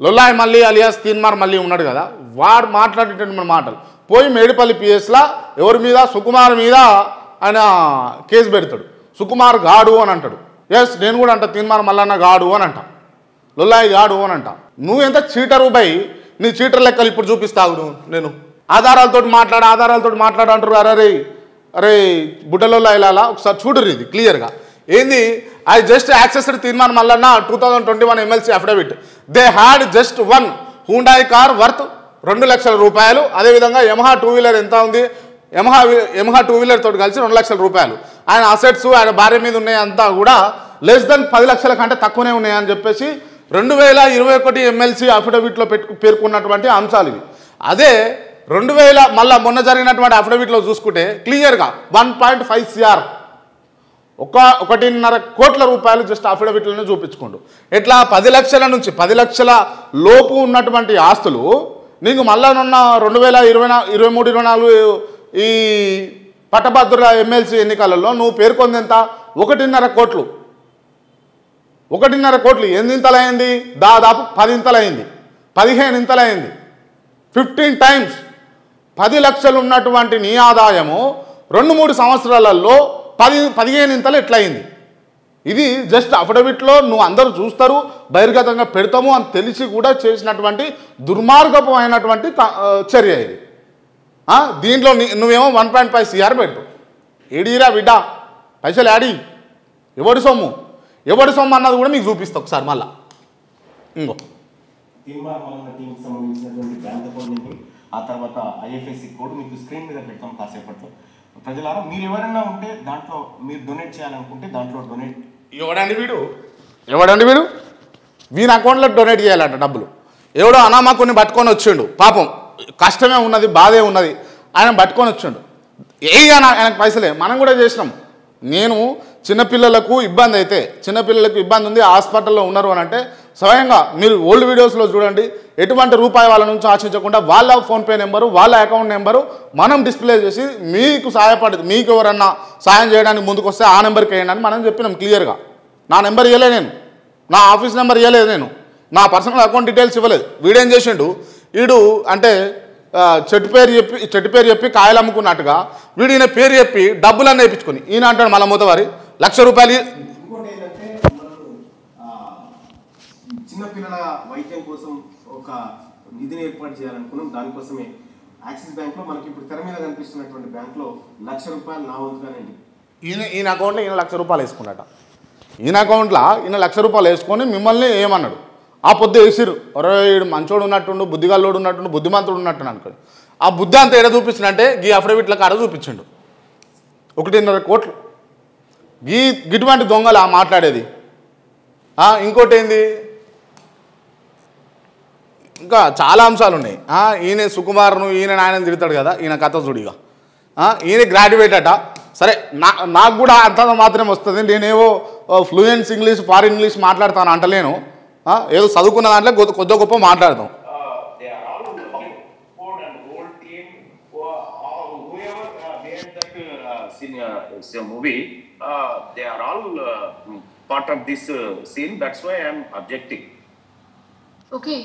లొల్లాయి మళ్ళీ అలియాస్ తీన్మార్ మళ్ళీ ఉన్నాడు కదా, వాడు మాట్లాడేటటువంటి మాటలు పోయి మేడిపల్లి పిఎస్లా ఎవరి మీద సుకుమార్ మీద ఆయన కేసు పెడతాడు. సుకుమార్ గాడు అని అంటాడు. ఎస్ నేను కూడా అంట తీన్మార్ మల్లన్న గాడు అని అంట, లొల్లాయి గాడు అని అంట. నువ్వు ఎంత చీటరు బై, నీ చీటర్ లెక్కలు ఇప్పుడు చూపిస్తావు. నేను ఆధారాలతో మాట్లాడు అంటారు. అరే అరే బుడ్డలో ఇలా ఒకసారి చూడరు ఇది క్లియర్గా ఏంది. I just accessed Teenmaar Mallanna 2021 MLC affidavit. They had just one Hyundai car worth 2 లక్షల రూపాయలు. అదేవిధంగా యమహా 2 వీలర్ ఎంత ఉంది, యమహా 2 వీలర్ తోటి కలిసి 2 లక్షల రూపాయలు. ఆయన అసెట్స్ ఆయన భార్య మీద ఉన్నాయి అంతా కూడా లెస్ దెన్ 10 లక్షల కంటే తక్కువనే ఉన్నాయని చెప్పేసి 2021 ఎమ్మెల్సీ అఫిడవిట్లో పేర్కొన్నటువంటి అంశాలు ఇవి. అదే 2000 మళ్ళీ మొన్న జరిగినటువంటి అఫిడవిట్లో చూసుకుంటే క్లియర్గా 1.5 CR 1.5 కోట్ల రూపాయలు జస్ట్ అఫిడవిట్లను చూపించుకోండు. ఎట్లా 10 లక్షల నుంచి 10 లక్షల లోపు ఉన్నటువంటి ఆస్తులు నీకు మళ్ళా ఉన్న 2023-24 ఈ పట్టభద్రుల ఎమ్మెల్సీ ఎన్నికలలో నువ్వు పేర్కొంది ఎంత, 1.5 కోట్లు. 1.5 కోట్లు ఎన్నింతలైంది, దాదాపు 10 ఇంతలైంది, 15 ఇంతలైంది, 15 టైమ్స్. 10 లక్షలు ఉన్నటువంటి నీ ఆదాయము 2-3 సంవత్సరాలలో 15 ఇంతలు ఎట్లయింది. ఇది జస్ట్ అఫిడవిట్లో నువ్వు అందరూ చూస్తారు, బహిర్గతంగా పెడతాము అని తెలిసి కూడా చేసినటువంటి దుర్మార్గపు అయినటువంటి చర్య ఇది. దీంట్లో నువ్వేమో 1.5 CR పెట్టు. ఏడీరా బిడ్డ పైసలు యాడి, ఎవడి సొమ్ము అన్నది కూడా మీకు చూపిస్తా ఒకసారి మళ్ళా. ఇంకో ఆ తర్వాత IFSC కోడ్ మీకు స్క్రీన్ మీద పెడతాం కాసేపట్లో. ప్రజలారా మీరు ఎవరైనా ఉంటే దాంట్లో మీరు డొనేట్ చేయాలనుకుంటే దాంట్లో డొనేట్. ఎవడండి వీడు వీని అకౌంట్లో డొనేట్ చేయాలంట డబ్బులు. ఎవడో అనామకుని పట్టుకొని వచ్చిండు, పాపం కష్టమే ఉన్నది, బాధే ఉన్నది, ఆయన పట్టుకొని వచ్చిండు. ఆయనకు పైసలే. మనం కూడా చేసినాం. నేను చిన్నపిల్లలకు ఇబ్బంది అయితే, చిన్నపిల్లలకు ఇబ్బంది ఉంది హాస్పిటల్లో ఉన్నారు అని అంటే స్వయంగా మీరు ఓల్డ్ వీడియోస్లో చూడండి, ఎటువంటి రూపాయి వాళ్ళ నుంచి ఆశించకుండా వాళ్ళ ఫోన్పే నెంబరు వాళ్ళ అకౌంట్ నెంబరు మనం డిస్ప్లే చేసి మీకు సహాయపడి మీకు ఎవరన్నా సాయం చేయడానికి ముందుకు వస్తే ఆ నెంబర్కి వేయండి అని మనం చెప్పినాం క్లియర్గా. నా నెంబర్ ఇవ్వలేదు నేను, నా ఆఫీస్ నెంబర్ ఇవ్వలేదు నేను, నా పర్సనల్ అకౌంట్ డీటెయిల్స్ ఇవ్వలేదు. వీడేం చేసిండు, వీడు అంటే చెట్టు పేరు చెప్పి కాయలు అమ్ముకున్నట్టుగా వీడు ఈయన పేరు చెప్పి డబ్బులన్నీ వేయించుకొని ఈయన అంటాడు మళ్ళీ మూతవారి ₹1,00,000. ఇంకోటి ఏంటంటే చిన్నపిల్లల వైద్యం కోసం ఒక నిధిని ఏర్పాటు చేయాలనుకున్నాం. దానికోసమే యాక్సిస్ బ్యాంక్లో మనకి ఇప్పుడు తెర మీద కనిపిస్తున్నటువంటి బ్యాంక్లో ₹1,00,000 నా వంతుగానండి. ఈయన అకౌంట్లో ఈయన ₹1,00,000 వేసుకున్నట. ఈయన అకౌంట్లో ఈయన ₹1,00,000 వేసుకొని మిమ్మల్ని ఏమన్నాడు, ఆ పొద్దు వేసిరు. వీడు మంచోడు ఉన్నట్టుండు, బుద్ధిగాల్లోడు ఉన్నట్టుండు, బుద్ధిమంతుడు ఉన్నట్టు అనుకోడు. ఆ బుద్ధి అంతా ఎడ చూపించిందంటే ఈ అఫిడవిట్లకు ఆడ చూపించిండు 1.5 కోట్లు. గిటువంటి దొంగలు మాట్లాడేది. ఇంకోటి ఏంది, ఇంకా చాలా అంశాలు ఉన్నాయి. ఈయన సుకుమార్ను ఈయన ఆయన తిడతాడు కదా, ఈయన కథ చూడిగా. ఈయన గ్రాడ్యుయేట్ అట. సరే నాకు కూడా అంత మాత్రమే వస్తుంది, నేనేవో ఫ్లూయెన్స్ ఇంగ్లీష్ ఫారిన్ ఇంగ్లీష్ మాట్లాడతాను అంటలేను, ఏదో చదువుకున్న దాంట్లో కొద్ది గొప్ప మాట్లాడతాం. Movie, they are all part of this scene. That's why I am objecting. Okay.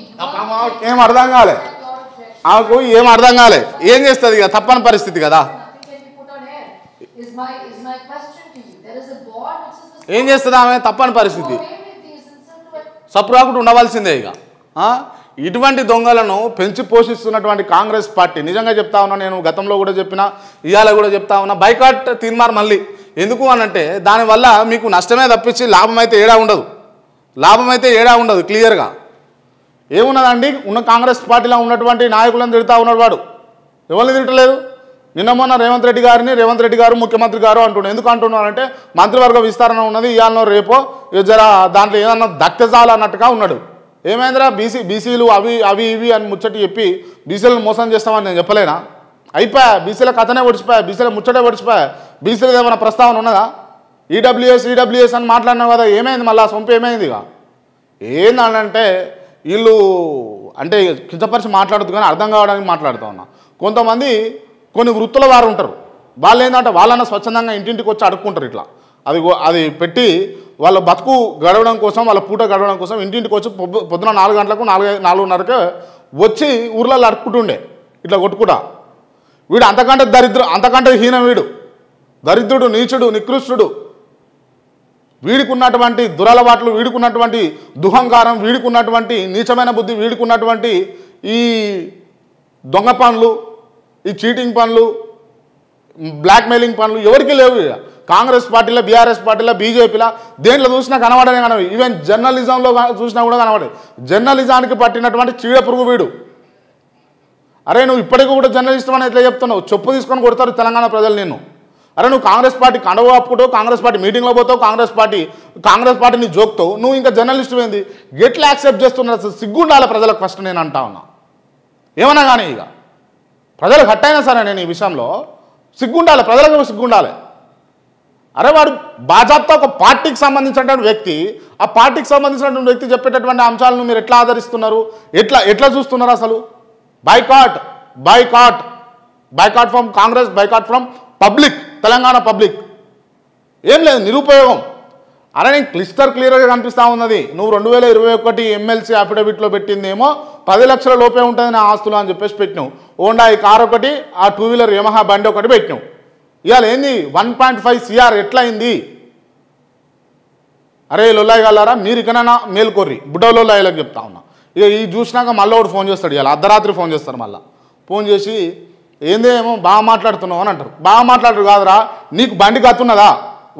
ఏం అర్థం కాలే, ఆమెకు ఏం అర్థం కాలే, ఏం చేస్తుంది ఇక తప్పని పరిస్థితి కదా. ఏం చేస్తుంది ఆమె, తప్పని పరిస్థితి, సప్రాకుడు ఉండవలసిందే ఇక. ఇటువంటి దొంగలను పెంచి పోషిస్తున్నటువంటి కాంగ్రెస్ పార్టీ, నిజంగా చెప్తా ఉన్నా, నేను గతంలో కూడా చెప్పినా ఇవాళ కూడా చెప్తా ఉన్నా, బైకాట్ తీన్మార్ మళ్ళీ. ఎందుకు అనంటే దానివల్ల మీకు నష్టమే తప్పించి లాభం అయితే ఏడా ఉండదు. క్లియర్గా ఏమున్నదండి, ఉన్న కాంగ్రెస్ పార్టీలో ఉన్నటువంటి నాయకులను తిడతా ఉన్నాడు వాడు. ఎవరిని తిట్టలేదు. నిన్న మొన్న రేవంత్ రెడ్డి గారు ముఖ్యమంత్రి గారు అంటున్నాడు. ఎందుకు అంటున్నారంటే మంత్రివర్గ విస్తరణ ఉన్నది, ఇవాళనో రేపో జరా దాంట్లో ఏదన్నా దక్కజాలు అన్నట్టుగా ఉన్నాడు. ఏమైందిరా బీసీలు అవి ఇవి అని ముచ్చటి చెప్పి బీసీలను మోసం చేస్తామని నేను చెప్పలేనా? అయిపోయా, బీసీల కథనే ఒడిచిపోయా, బీసీల ముచ్చటే ఒడిచిపోయా. బీసీలకు ఏమైనా ప్రస్తావన ఉన్నదా? ఈడబ్ల్యూఎస్ అని మాట్లాడినావు కదా, ఏమైంది మళ్ళీ సొంపు ఏమైంది? ఇక ఏందంటే వీళ్ళు అంటే కించపరిచి మాట్లాడుతూ కానీ అర్థం కావడానికి మాట్లాడుతూ ఉన్నా. కొంతమంది కొన్ని వృత్తుల వారు ఉంటారు, వాళ్ళు ఏంటంటే వాళ్ళన్న స్వచ్ఛందంగా ఇంటింటికి వచ్చి అడుక్కుంటారు. ఇట్లా అది పెట్టి వాళ్ళ బతుకు గడవడం కోసం వాళ్ళ పూట గడవడం కోసం ఇంటింటికి వచ్చి పొద్దున 4 గంటలకు 4:30కే వచ్చి ఊర్లలో అడుక్కుంటుండే ఇట్లా కొట్టుకుంటా. వీడు అంతకంటే హీనం, వీడు దరిద్రుడు, నీచుడు, నికృష్టుడు. వీడికి ఉన్నటువంటి దురలవాట్లు, వీడికి ఉన్నటువంటి దుహంకారం, వీడికి ఉన్నటువంటి నీచమైన బుద్ధి, వీడికి ఉన్నటువంటి ఈ దొంగ పనులు, ఈ చీటింగ్ పనులు, బ్లాక్మెయిలింగ్ పనులు ఎవరికి లేవు. కాంగ్రెస్ పార్టీలో, బీఆర్ఎస్ పార్టీలో, బీజేపీలో దేంట్లో చూసినా కనబడనే కనబడి, ఈవెన్ జర్నలిజంలో చూసినా కూడా కనబడదు. జర్నలిజానికి పట్టినటువంటి చీడ పురుగు వీడు. అరే నువ్వు ఇప్పటికీ కూడా జర్నలిస్ట్ అని ఎట్లా చెప్తున్నావు? చెప్పు తీసుకొని కొడతారు తెలంగాణ ప్రజలు నిన్ను. అరే నువ్వు కాంగ్రెస్ పార్టీ కండవ ఆపుకుంటావు, కాంగ్రెస్ పార్టీ మీటింగ్లో పోతావు, కాంగ్రెస్ పార్టీని జోక్తావు, నువ్వు ఇంకా జర్నలిస్ట్ ఏంది? ఎట్లా యాక్సెప్ట్ చేస్తున్నారు? అసలు సిగ్గుండాలి ప్రజలకు ఫస్ట్ నేను అంటా ఉన్నా. ఏమన్నా కానీ ఇక ప్రజలకు హట్టయినా సరే నేను ఈ విషయంలో సిగ్గుండాలి, ప్రజలకు సిగ్గుండాలి. అరే వాడు బాజాప్తా ఒక పార్టీకి సంబంధించినటువంటి వ్యక్తి, ఆ పార్టీకి సంబంధించినటువంటి వ్యక్తి చెప్పేటటువంటి అంశాలను మీరు ఎట్లా ఆదరిస్తున్నారు, ఎట్లా చూస్తున్నారు? అసలు boycott from Congress, boycott from public, Telangana public. ఏం లేదు, నిరుపయోగం. అరే నీకు క్లియర్గా కనిపిస్తూ ఉన్నది. నువ్వు 2021 ఎమ్మెల్సీ అఫిడవిట్లో పెట్టిందేమో 10 లక్షల లోపే ఉంటుంది నా ఆస్తులు అని చెప్పేసి పెట్టినావు. ఓండా ఈ కారు ఒకటి, ఆ 2 వీలర్ యమహా బండి ఒకటి పెట్టినావు. ఇవాళ ఏంది 1.5 CR ఎట్లయింది? అరే లొల్లాయి గల్లారా, మీరు ఇకనైనా మేల్కొర్రి, బుడ్డ లొల్లాయిలకు చెప్తా ఉన్నా. ఇక ఈ చూసినాక మళ్ళీ ఒకటి ఫోన్ చేస్తాడు, ఇవాళ అర్ధరాత్రి ఫోన్ చేస్తారు. మళ్ళీ ఫోన్ చేసి ఏందేమో బాగా మాట్లాడుతున్నావు అని అంటారు. బాగా మాట్లాడరు కాదురా, నీకు బండి కత్తున్నదా?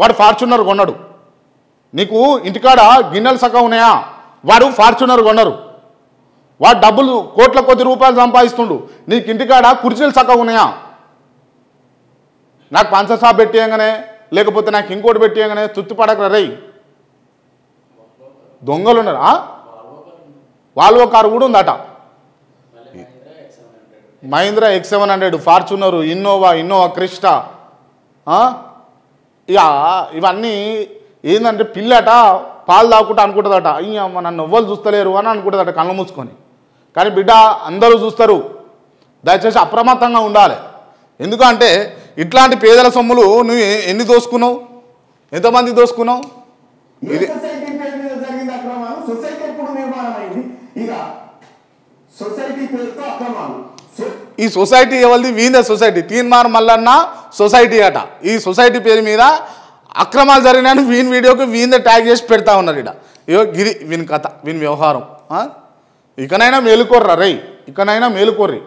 వాడు ఫార్చునర్ కొన్నాడు. నీకు ఇంటికాడ గిన్నెలు సగం ఉన్నాయా? వాడు ఫార్చునర్ కొన్నారు. వాడు డబ్బులు కోట్ల కొద్ది రూపాయలు సంపాదిస్తుండు. నీకు ఇంటికాడ కుర్చీలు సగం ఉన్నాయా? నాకు పంచసాబ్ పెట్టేయంగానే, లేకపోతే నాకు ఇంకోటి పెట్టేయంగానే తుత్తి పడకరా రై. దొంగలు ఉన్నారు. వాల్వో కారు కూడా ఉందట, మహీంద్రా X700, ఫార్చునరు, ఇన్నోవా క్రిస్టా. ఇక ఇవన్నీ ఏంటంటే పిల్లట పాలు తాగుకుంటా అనుకుంటుందట, అయ్యమ్మ నన్ను ఎవ్వరు చూస్తలేరు అని అనుకుంటుందట కళ్ళు మూసుకొని. కానీ బిడ్డ అందరూ చూస్తారు. దయచేసి అప్రమత్తంగా ఉండాలి. ఎందుకంటే ఇట్లాంటి పేదల సొమ్ములు నువ్వు ఎన్ని దోసుకున్నావు, ఎంతమంది దోసుకున్నావు? ఇది ఈ సొసైటీ ఎవరిది? వీందే సొసైటీ, తీన్మార్ మల్లన్న సొసైటీ అట. ఈ సొసైటీ పేరు మీద అక్రమాలు జరిగినాయని వీని వీడియోకి వీందే ట్యాగ్ చేసి పెడతా ఉన్నారు. ఇక ఇగో గిరి వీని కథ, వీని వ్యవహారం. ఇకనైనా మేలుకోర్రా రై, ఇకనైనా మేలుకోర్రి.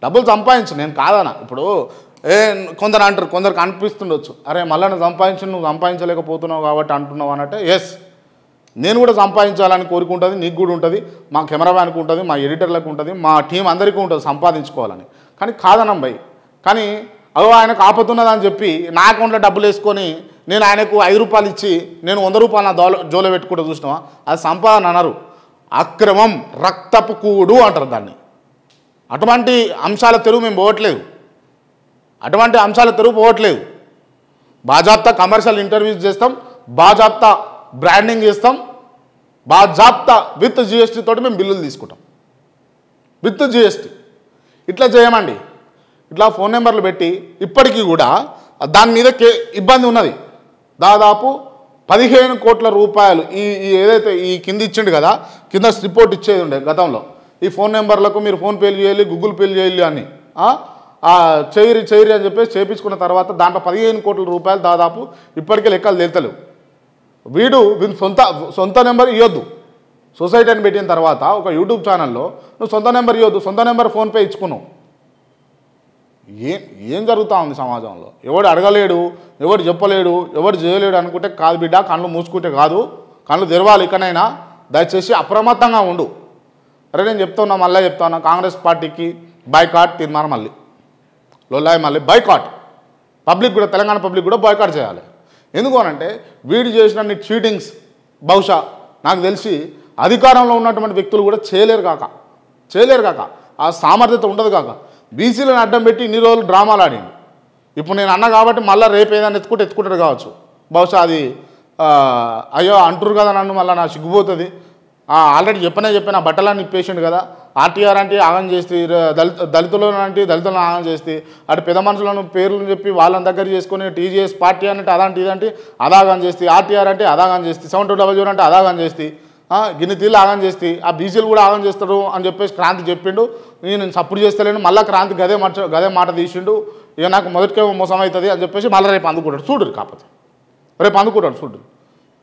డబ్బులు సంపాదించు, నేను కాదనా. ఇప్పుడు కొందరు అంటారు, కొందరికి అనిపిస్తుండొచ్చు, అరే మల్లన్న సంపాదించు, నువ్వు సంపాదించలేకపోతున్నావు కాబట్టి అంటున్నావు అన్నట్టే. ఎస్, నేను కూడా సంపాదించాలని కోరుకుంటుంది, నీకు కూడా ఉంటుంది, మా కెమెరామ్యాన్కి ఉంటుంది, మా ఎడిటర్లకు ఉంటుంది, మా టీం అందరికీ ఉంటుంది సంపాదించుకోవాలని. కానీ కాదనం భయ్. కానీ అదో ఆయనకు ఆపతున్నదని చెప్పి నా అకౌంట్లో డబ్బులు వేసుకొని నేను ఆయనకు 5 రూపాయలు ఇచ్చి నేను 100 రూపాయలు నా జోలో పెట్టుకుంటూ చూసినావా? అది సంపాదన అనరు, అక్రమం, రక్తపు కూడు అంటారు దాన్ని. అటువంటి అంశాల తెరువు మేము పోవట్లేదు, అటువంటి అంశాల తెరువు పోవట్లేదు. బాజాప్తా కమర్షియల్ ఇంటర్వ్యూస్ చేస్తాం, బాజాప్తా బ్రాండింగ్ చేస్తాం, బాజాప్తా విత్ GST తోటి మేము బిల్లులు తీసుకుంటాం, విత్ GST. ఇట్లా చేయమండి. ఇట్లా ఫోన్ నెంబర్లు పెట్టి ఇప్పటికీ కూడా దాని మీద ఇబ్బంది ఉన్నది. దాదాపు 15 కోట్ల రూపాయలు ఈ ఏదైతే ఈ కింద ఇచ్చిండు కదా, కింద రిపోర్ట్ ఇచ్చేది ఉండే గతంలో. ఈ ఫోన్ నెంబర్లకు మీరు ఫోన్ పేలు చేయాలి, గూగుల్ పేలు చేయాలి అని చేయరి అని చెప్పేసి చేయించుకున్న తర్వాత దాంట్లో 15 కోట్ల రూపాయలు దాదాపు ఇప్పటికే లెక్కలు తేల్తలేవు. వీడు సొంత నెంబర్ ఇవ్వద్దు. సొసైటీ అని పెట్టిన తర్వాత ఒక యూట్యూబ్ ఛానల్లో నువ్వు సొంత నెంబర్ ఇవ్వద్దు, సొంత నెంబర్ ఫోన్పే ఇచ్చుకున్నావు. ఏం జరుగుతూ ఉంది సమాజంలో? ఎవడు అడగలేడు, ఎవడు చెప్పలేడు, ఎవడు చేయలేడు అనుకుంటే కాదు బిడ్డ, కళ్ళు మూసుకుంటే కాదు, కళ్ళు తెరవాలి. ఇకనైనా దయచేసి అప్రమత్తంగా ఉండు. అరే నేను చెప్తున్నా, మళ్ళీ చెప్తున్నా, కాంగ్రెస్ పార్టీకి బాయ్కాట్, తీర్మానం మళ్ళీ లొల్లాయి మళ్ళీ బాయ్కాట్. పబ్లిక్ కూడా, తెలంగాణ పబ్లిక్ కూడా బాయ్కాట్ చేయాలి. ఎందుకు అనంటే వీడు చేసిన చీటింగ్స్ బహుశా నాకు తెలిసి అధికారంలో ఉన్నటువంటి వ్యక్తులు కూడా చేయలేరు కాక ఆ సామర్థ్యత ఉండదు కాక బీసీలను అడ్డం పెట్టి ఇన్ని రోజులు డ్రామాలు ఆడిండు. ఇప్పుడు నేను అన్నా కాబట్టి మళ్ళీ రేపు ఏదైనా ఎత్తుకుంటారు కావచ్చు. బహుశా అది అయ్యో అంటురు కదా నన్ను, మళ్ళీ నా సిగ్గుపోతుంది, ఆల్రెడీ చెప్పిన బట్టలన్నీ ఇప్పేసిండు కదా. ఆర్టీఆర్ అంటే ఆగం చేస్తే, దళితులను అంటే దళితులను ఆగం చేస్తే, అటు పెద్ద మనుషులను పేర్లను చెప్పి వాళ్ళని దగ్గర చేసుకొని టీజీఎస్ పార్టీ అంటే అదంటే ఇదంటే అదాగం చేస్తే, ఆర్టీఆర్ అంటే అదాగం చేస్తే, 7200 అంటే అదాగం చేస్తే, గిన్ని తీళ్ళు ఆగం చేస్తే, ఆ బీసీలు కూడా ఆగం చేస్తాడు అని చెప్పేసి క్రాంతి చెప్పిండు. నేను సపోర్ట్ చేస్తలేను, మళ్ళీ క్రాంతి గదే మాట తీసిండు. ఇక నాకు మొదటికే మోసం అవుతుంది అని చెప్పేసి మళ్ళీ రేపు అందుకుంటాడు చూడరు. కాకపోతే రేపు అందుకుంటాడు చూడరు.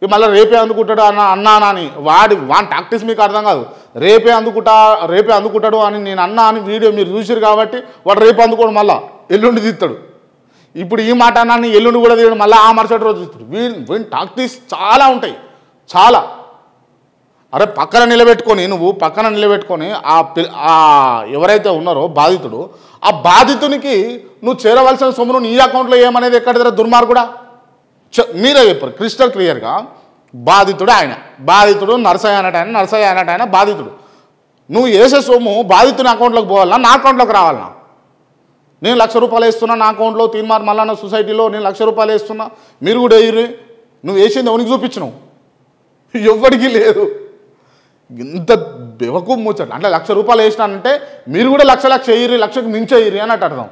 ఇక మళ్ళీ రేపే అందుకుంటాడు అన్నా అని వాడి టాక్టిక్స్ మీకు అర్థం కాదు. రేపే అందుకుంటాడు అని నేను అన్నా అని వీడియో మీరు చూసారు కాబట్టి వాడు రేపు అందుకోడు, మళ్ళీ ఎల్లుండి తీస్తాడు. ఇప్పుడు ఈ మాట అన్నాన్ని ఎల్లుండి కూడా తీయడం, మళ్ళీ ఆ మరుసటి రోజు తీస్తాడు. వీడి టాక్టిక్స్ చాలా ఉంటాయి, చాలా. అరే నువ్వు పక్కన నిలబెట్టుకొని ఎవరైతే ఉన్నారో బాధితుడు, ఆ బాధితునికి నువ్వు చేరవలసిన సొమ్మును నీ అకౌంట్లో ఏమనేది ఎక్కడ దగ్గర దుర్మార్గుడా మీరే చెప్పారు క్రిస్టల్ క్లియర్గా. బాధితుడు నరసయ్య అన్నట్టు ఆయన బాధితుడు. నువ్వు వేసే సొమ్ము బాధితుని అకౌంట్లోకి పోవాలన్నా నా అకౌంట్లోకి రావాలన్నా? నేను ₹1,00,000 వేస్తున్నా నా అకౌంట్లో, తీన్మార్ మల్లన్న సొసైటీలో నేను ₹1,00,000 వేస్తున్నా, మీరు కూడా వేయరు. నువ్వు వేసింది ఎవరికి చూపించినావు? ఎవ్వడికి లేదు. ఇంత బెవకు ముచ్చట. అంటే ₹1,00,000 వేసినానంటే మీరు కూడా లక్ష వేయరు, లక్షకు మించి వేయరు అన్నట్టు అర్థం.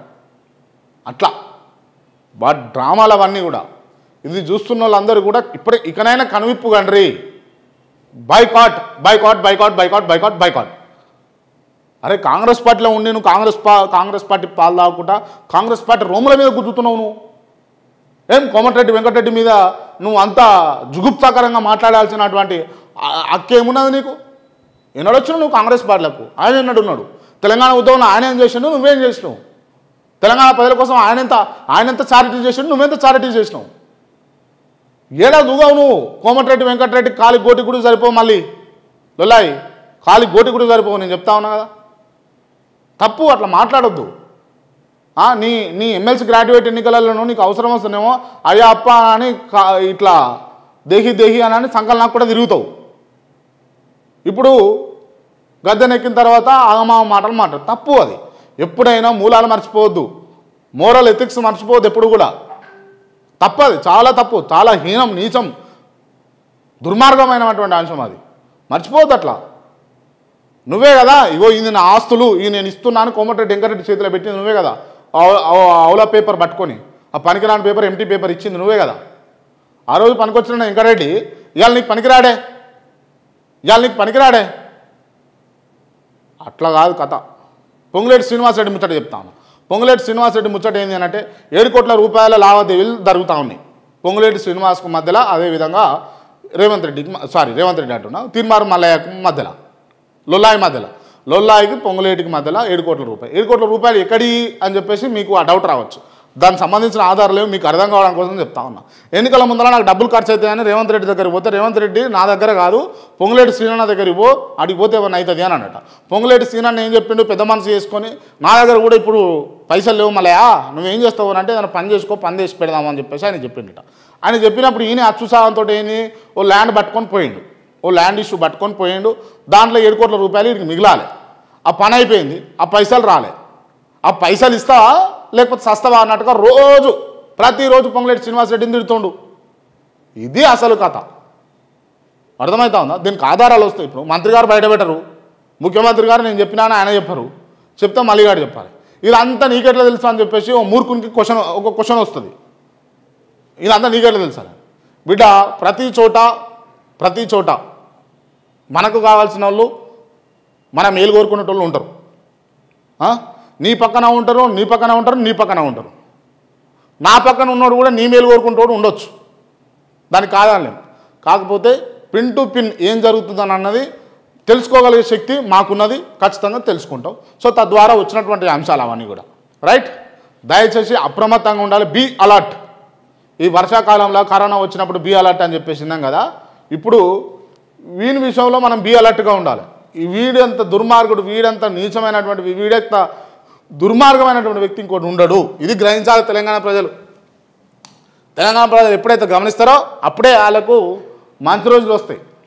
అట్లా వాటి డ్రామాలు అవన్నీ కూడా. ఇది చూస్తున్న వాళ్ళందరూ కూడా ఇకనైనా కనువిప్పు కండ్రి. బైకాట్. అరే కాంగ్రెస్ పార్టీలో ఉండి నువ్వు కాంగ్రెస్ పార్టీ పాలు తాగకుండా కాంగ్రెస్ పార్టీ రోముల మీద గుర్తుతున్నావు. నువ్వు ఏం కోమటిరెడ్డి వెంకటరెడ్డి మీద నువ్వు అంతా జుగుప్సాకరంగా మాట్లాడాల్సినటువంటి హక్కేమున్నది నీకు? ఎన్నడొచ్చినావు నువ్వు కాంగ్రెస్ పార్టీలకు? ఆయన ఎన్నడున్నాడు? తెలంగాణ ఉద్యమంలో ఆయన ఏం చేసినావు, నువ్వేం చేసినావు? తెలంగాణ ప్రజల కోసం ఆయనెంత చారిటీ చేసినావు, నువ్వెంత చారిటీ చేసినావు? ఏడా దూగావు నువ్వు? కోమటిరెడ్డి వెంకటరెడ్డి కాలి గోటి కూడా సరిపోవు, మళ్ళీ లొల్లాయి కాలి గోటి కూడా సరిపోవు. నేను చెప్తా ఉన్నా కదా, తప్పు. అట్లా మాట్లాడొద్దు. నీ ఎమ్మెల్సీ గ్రాడ్యుయేట్ ఎన్నికలలో నీకు అవసరం వస్తుందేమో అయ్యా అప్ప అని ఇట్లా దేహి అని సంకల్ నాకు కూడా తిరుగుతావు. ఇప్పుడు గద్దెనెక్కిన తర్వాత ఆగమావ మాటలు మాట్లాడు, తప్పు. అది ఎప్పుడైనా మూలాలు మర్చిపోవద్దు, మోరల్ ఎథిక్స్ మర్చిపోవద్దు ఎప్పుడు కూడా. తప్పది, చాలా తప్పు, చాలా హీనం, నీచం, దుర్మార్గమైనటువంటి అంశం. అది మర్చిపోవద్దు. అట్లా నువ్వే కదా ఇగో ఇది నా ఆస్తులు, ఇవి నేను ఇస్తున్నాను కోమటిరెడ్డి వెంకటరెడ్డి చేతిలో పెట్టింది నువ్వే కదా. అవులా పేపర్ పట్టుకొని ఆ పనికిరాని పేపర్, ఎంటీ పేపర్ ఇచ్చింది నువ్వే కదా. ఆ రోజు పనికొచ్చిన వెంకటరెడ్డి ఇవాళ నీకు పనికిరాడే. అట్లా కాదు కథ. పొంగులేటి శ్రీనివాసరెడ్డి ముచ్చట చెప్తాను. పొంగులేటి శ్రీనివాసరెడ్డి ముచ్చట ఏంటి అంటే 7 కోట్ల రూపాయల లావాదేవీలు జరుగుతూ ఉన్నాయి పొంగులేటి శ్రీనివాస్కు మధ్యలో, అదేవిధంగా రేవంత్ రెడ్డి అంటున్నా తీన్మార్ మల్లయ్యకు మధ్యలో, లొల్లాయికి పొంగులేటికి మధ్యలో 7 కోట్ల రూపాయలు. 7 కోట్ల రూపాయలు ఎక్కడి అని చెప్పేసి మీకు ఆ డౌట్ రావచ్చు. దానికి సంబంధించిన ఆధారాలు మీకు అర్థం కావడం కోసం చెప్తా ఉన్నా. ఎన్నికల ముందర నాకు డబ్బులు ఖర్చు అవుతాయని రేవంత్ రెడ్డి దగ్గరికి పోతే, రేవంత్ రెడ్డి నా దగ్గర కాదు పొంగులేటి శ్రీనన్న దగ్గరికి పో, అడిగి పోతే ఏమన్నా అవుతుంది అని అన్నట. పొంగులేటి శ్రీనన్న ఏం చెప్పిండు, పెద్ద మనసు చేసుకొని నా దగ్గర కూడా ఇప్పుడు పైసలు లేవు మళ్ళా నువ్వేం చేస్తావు అంటే ఏదైనా పని చేసుకో, పని చేసి పెడదామని చెప్పేసి ఆయన చెప్పిండట. ఆయన చెప్పినప్పుడు ఈయన అచ్చుసాహంతో ఏంది ఓ ల్యాండ్ పట్టుకొని పోయిండు, ఓ ల్యాండ్ ఇష్యూ పట్టుకొని పోయిండు. దాంట్లో 7 కోట్ల రూపాయలు వీడికి మిగిలాలి. ఆ పని అయిపోయింది, ఆ పైసలు రాలే. ఆ పైసలు ఇస్తావా లేకపోతే సస్తవా అన్నట్టుగా ప్రతిరోజు పొంగులేటి శ్రీనివాసరెడ్డిని తిడుతుండు. ఇది అసలు కథ. అర్థమవుతా ఉందా? దీనికి ఆధారాలు వస్తాయి. ఇప్పుడు మంత్రి గారు బయట పెట్టరు, ముఖ్యమంత్రి గారు నేను చెప్పినా ఆయన చెప్పరు, చెప్తే మల్లిగాడు చెప్పాలి. ఇదంతా నీకెట్లా తెలుసు అని చెప్పేసి ఓ మూర్ఖునికి ఒక క్వశ్చన్ వస్తుంది. ఇదంతా నీకెట్లా తెలుసు అని. బిడ్డ ప్రతి చోట మనకు కావాల్సిన వాళ్ళు మన మేలు కోరుకునేటోళ్ళు ఉంటారు. నీ పక్కన ఉంటారు. నా పక్కన ఉన్నోడు కూడా నీ మేలు కోరుకుంటోడు ఉండొచ్చు, దానికి కాదని. కాకపోతే పిన్ టు పిన్ ఏం జరుగుతుందని అన్నది తెలుసుకోగలిగే శక్తి మాకున్నది, ఖచ్చితంగా తెలుసుకుంటాం. సో తద్వారా వచ్చినటువంటి అంశాలు అవన్నీ కూడా రైట్. దయచేసి అప్రమత్తంగా ఉండాలి, బీ అలర్ట్. ఈ వర్షాకాలంలో కరోనా వచ్చినప్పుడు బీ అలర్ట్ అని చెప్పేసినాం కదా. ఇప్పుడు వీని విషయంలో మనం బీ అలర్ట్గా ఉండాలి. ఈ వీడంత దుర్మార్గుడు, వీడంత నీచమైనటువంటి, వీడంత దుర్మార్గమైనటువంటి వ్యక్తి ఇంకోటి ఉండడు. ఇది గ్రహించాలి తెలంగాణ ప్రజలు. ఎప్పుడైతే గమనిస్తారో అప్పుడే వాళ్ళకు మంచి రోజులు వస్తాయి.